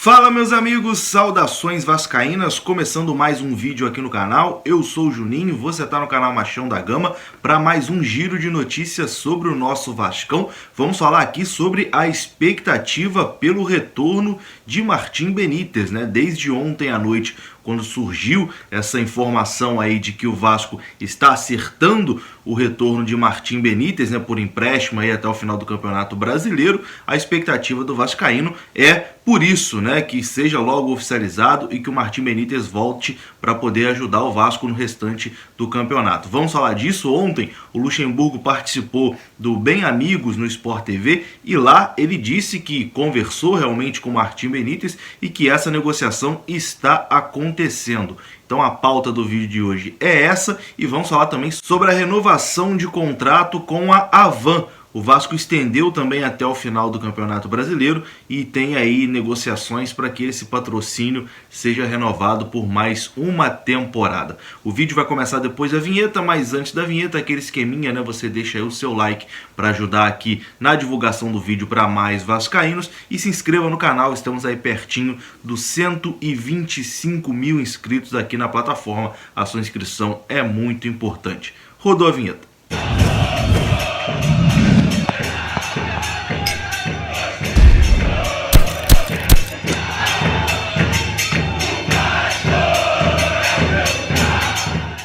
Fala meus amigos, saudações vascaínas, começando mais um vídeo aqui no canal. Eu sou o Juninho, você está no canal Machão da Gama para mais um giro de notícias sobre o nosso Vascão. Vamos falar aqui sobre a expectativa pelo retorno de Martim Benítez, né? Desde ontem à noite, quando surgiu essa informação aí de que o Vasco está acertando o retorno de Martim Benítez, né, por empréstimo aí até o final do Campeonato Brasileiro, a expectativa do vascaíno é por isso, né, que seja logo oficializado e que o Martim Benítez volte para poder ajudar o Vasco no restante do campeonato. Vamos falar disso. Ontem o Luxemburgo participou do Bem Amigos no Sport TV e lá ele disse que conversou realmente com o Martim Benítez e que essa negociação está acontecendo. Então a pauta do vídeo de hoje é essa e vamos falar também sobre a renovação de contrato com a Avan. O Vasco estendeu também até o final do Campeonato Brasileiro e tem aí negociações para que esse patrocínio seja renovado por mais uma temporada. O vídeo vai começar depois da vinheta, mas antes da vinheta, aquele esqueminha, né? Você deixa aí o seu like para ajudar aqui na divulgação do vídeo para mais vascaínos e se inscreva no canal. Estamos aí pertinho dos 125 mil inscritos aqui na plataforma. A sua inscrição é muito importante. Rodou a vinheta.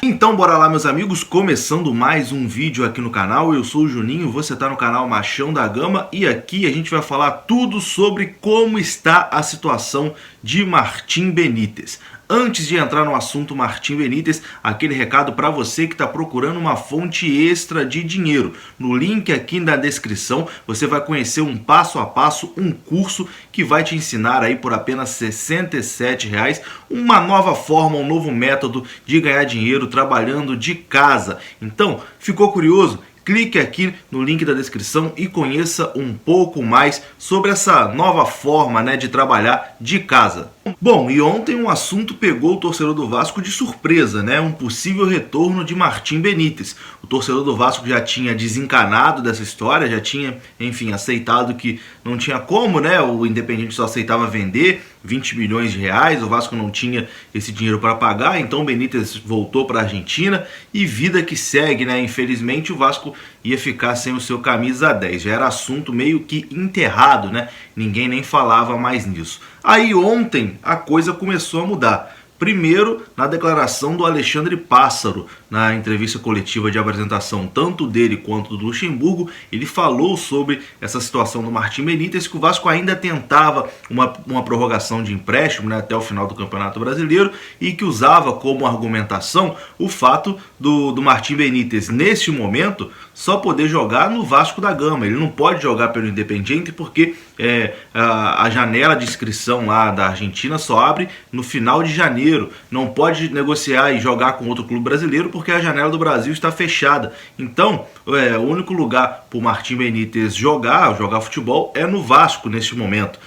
Então bora lá meus amigos, começando mais um vídeo aqui no canal. Eu sou o Juninho, você está no canal Machão da Gama e aqui a gente vai falar tudo sobre como está a situação de Martim Benítez. Antes de entrar no assunto Martim Benítez, aquele recado para você que está procurando uma fonte extra de dinheiro. No link aqui na descrição você vai conhecer um passo a passo, um curso que vai te ensinar aí por apenas R$ 67,00 uma nova forma, um novo método de ganhar dinheiro trabalhando de casa. Então, ficou curioso? Clique aqui no link da descrição e conheça um pouco mais sobre essa nova forma, né, de trabalhar de casa. Bom, e ontem um assunto pegou o torcedor do Vasco de surpresa, né? Um possível retorno de Martim Benítez. O torcedor do Vasco já tinha desencanado dessa história, já tinha, enfim, aceitado que não tinha como, né? O Independiente só aceitava vender 20 milhões de reais, o Vasco não tinha esse dinheiro para pagar, então o Benítez voltou para a Argentina e vida que segue, né? Infelizmente o Vasco ia ficar sem o seu camisa 10, já era assunto meio que enterrado, né? Ninguém nem falava mais nisso. Aí ontem a coisa começou a mudar. Primeiro, na declaração do Alexandre Pássaro, na entrevista coletiva de apresentação, tanto dele quanto do Luxemburgo, ele falou sobre essa situação do Martim Benítez, que o Vasco ainda tentava uma prorrogação de empréstimo, né, até o final do Campeonato Brasileiro, e que usava como argumentação o fato do Martim Benítez, neste momento, só poder jogar no Vasco da Gama. Ele não pode jogar pelo Independiente porque a janela de inscrição lá da Argentina só abre no final de janeiro. Não pode negociar e jogar com outro clube brasileiro porque a janela do Brasil está fechada. Então, o único lugar para o Martim Benítez jogar futebol é no Vasco neste momento.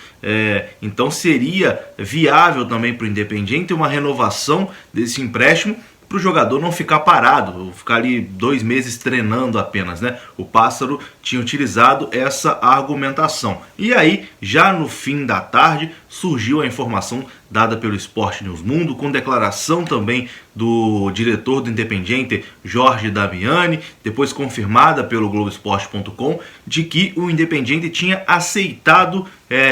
Então seria viável também para o Independiente uma renovação desse empréstimo, para o jogador não ficar parado, ficar ali 2 meses treinando apenas, né? O Pássaro tinha utilizado essa argumentação. E aí, já no fim da tarde, surgiu a informação dada pelo Sport News Mundo, com declaração também do diretor do Independiente, Jorge Damiani, depois confirmada pelo Globoesporte.com, de que o Independiente tinha aceitado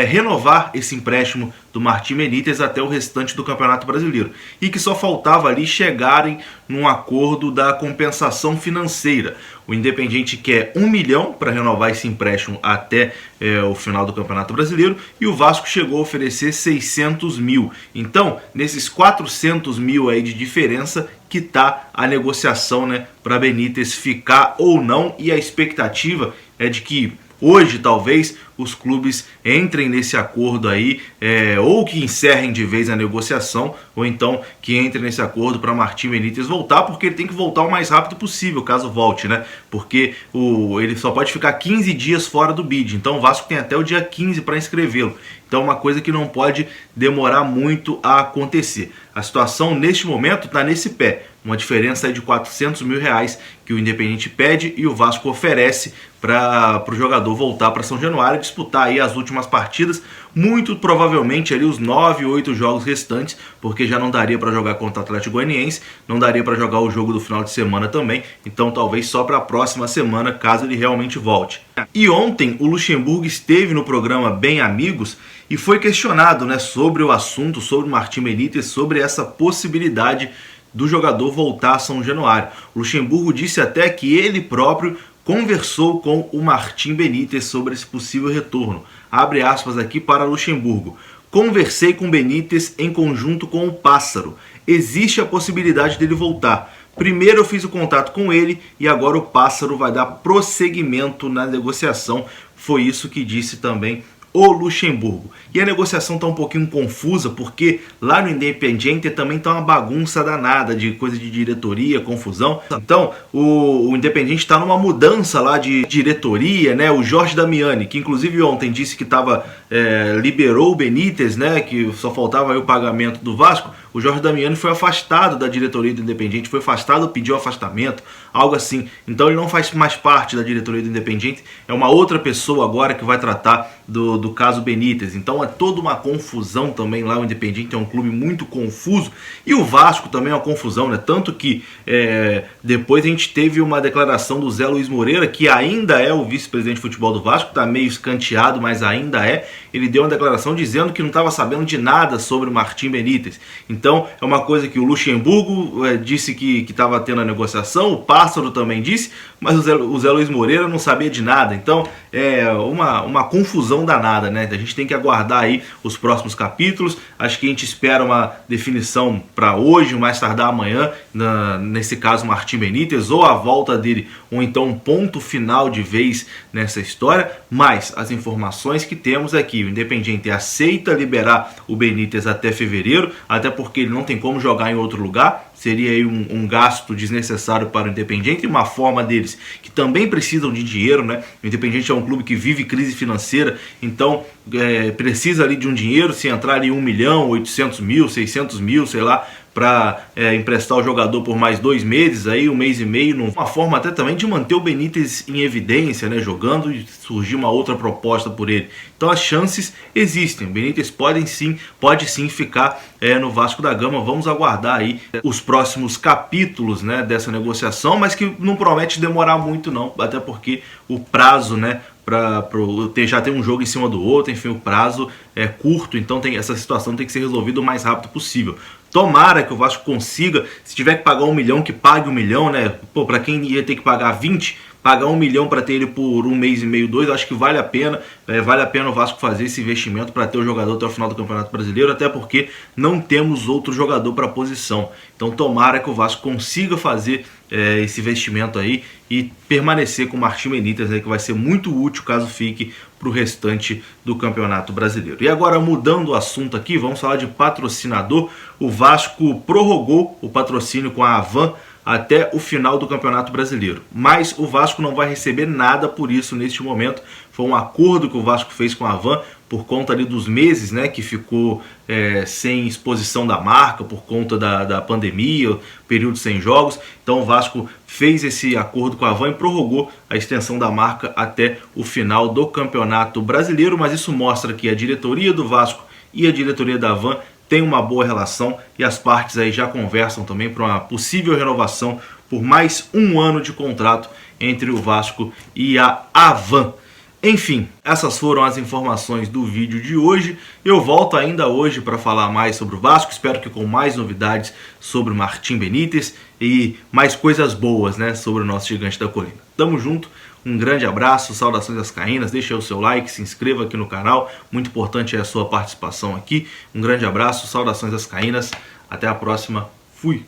renovar esse empréstimo do Martim Benítez até o restante do Campeonato Brasileiro e que só faltava ali chegarem num acordo da compensação financeira. O Independiente quer 1 milhão para renovar esse empréstimo até o final do Campeonato Brasileiro e o Vasco chegou a oferecer 600 mil. Então, nesses 400 mil aí de diferença que está a negociação, né, para Benítez ficar ou não, e a expectativa é de que hoje talvez os clubes entrem nesse acordo aí, ou que encerrem de vez a negociação, ou então que entrem nesse acordo para Martim Benítez voltar, porque ele tem que voltar o mais rápido possível, caso volte, né? Porque ele só pode ficar 15 dias fora do bid, então o Vasco tem até o dia 15 para inscrevê-lo. Então é uma coisa que não pode demorar muito a acontecer. A situação neste momento está nesse pé. uma diferença aí de R$400 mil que o Independiente pede e o Vasco oferece para o jogador voltar para São Januário e disputar aí as últimas partidas, muito provavelmente ali os 9, 8 jogos restantes, porque já não daria para jogar contra o Atlético Goianiense, não daria para jogar o jogo do final de semana também, então talvez só para a próxima semana, caso ele realmente volte. E ontem o Luxemburgo esteve no programa Bem Amigos e foi questionado, né, sobre o assunto, sobre o Martim Benítez, sobre essa possibilidade do jogador voltar a São Januário. O Luxemburgo disse até que ele próprio conversou com o Martim Benítez sobre esse possível retorno. Abre aspas aqui para Luxemburgo. Conversei com Benítez em conjunto com o Pássaro. Existe a possibilidade dele voltar. Primeiro eu fiz o contato com ele e agora o Pássaro vai dar prosseguimento na negociação. Foi isso que disse também o Luxemburgo. E a negociação está um pouquinho confusa, porque lá no Independiente também está uma bagunça danada de coisa de diretoria, confusão. Então, o Independiente está numa mudança lá de diretoria, né? O Jorge Damiani, que inclusive ontem disse que liberou o Benítez, né? Que só faltava aí o pagamento do Vasco. O Jorge Damiani foi afastado da diretoria do Independiente, foi afastado, pediu afastamento, algo assim. Então ele não faz mais parte da diretoria do Independiente, é uma outra pessoa agora que vai tratar do caso Benítez. Então é toda uma confusão também lá. O Independiente é um clube muito confuso e o Vasco também é uma confusão, né? Tanto que depois a gente teve uma declaração do Zé Luiz Moreira, que ainda é o vice-presidente de futebol do Vasco, está meio escanteado, mas ainda é. Ele deu uma declaração dizendo que não estava sabendo de nada sobre o Martim Benítez. Então é uma coisa que o Luxemburgo disse que estava tendo a negociação, o Pássaro também disse, mas o Zé Luiz Moreira não sabia de nada. Então é uma confusão danada, né? A gente tem que aguardar aí os próximos capítulos. Acho que a gente espera uma definição para hoje, mais tardar amanhã, nesse caso Martim Benítez, ou a volta dele, ou então um ponto final de vez nessa história. Mas as informações que temos aqui, o Independiente aceita liberar o Benítez até fevereiro, até porque ele não tem como jogar em outro lugar. Seria aí um gasto desnecessário para o Independiente e uma forma deles que também precisam de dinheiro, né? O Independiente é um clube que vive crise financeira, então precisa ali de um dinheiro. Se entrar ali 1 milhão, 800 mil, 600 mil, sei lá, para emprestar o jogador por mais 2 meses, aí 1 mês e meio, uma forma até também de manter o Benítez em evidência, né, jogando, e surgir uma outra proposta por ele. Então as chances existem, o Benítez pode sim ficar no Vasco da Gama. Vamos aguardar aí os próximos capítulos, né, dessa negociação, mas que não promete demorar muito não, até porque o prazo, né, já tem um jogo em cima do outro, enfim, o prazo é curto, então essa situação tem que ser resolvida o mais rápido possível. Tomara que o Vasco consiga, se tiver que pagar 1 milhão, que pague 1 milhão, né? Pô, para quem ia ter que pagar 20, pagar 1 milhão para ter ele por 1 mês e meio, 2, acho que vale a pena. Vale a pena o Vasco fazer esse investimento para ter o jogador até o final do Campeonato Brasileiro, até porque não temos outro jogador para a posição. Então tomara que o Vasco consiga fazer esse investimento aí e permanecer com o Martim Benítez aí, que vai ser muito útil caso fique para o restante do Campeonato Brasileiro. E agora, mudando o assunto aqui, vamos falar de patrocinador. O Vasco prorrogou o patrocínio com a Havan até o final do Campeonato Brasileiro, mas o Vasco não vai receber nada por isso neste momento. Foi um acordo que o Vasco fez com a Havan por conta ali dos meses, né, que ficou sem exposição da marca por conta da pandemia, período sem jogos. Então o Vasco fez esse acordo com a Havan e prorrogou a extensão da marca até o final do Campeonato Brasileiro, mas isso mostra que a diretoria do Vasco e a diretoria da Havan tem uma boa relação e as partes aí já conversam também para uma possível renovação por mais 1 ano de contrato entre o Vasco e a Havan. Enfim, essas foram as informações do vídeo de hoje. Eu volto ainda hoje para falar mais sobre o Vasco, espero que com mais novidades sobre o Martim Benítez e mais coisas boas, né, sobre o nosso gigante da colina. Tamo junto, um grande abraço, saudações vascaínas, deixa aí o seu like, se inscreva aqui no canal, muito importante é a sua participação aqui. Um grande abraço, saudações vascaínas, até a próxima, fui!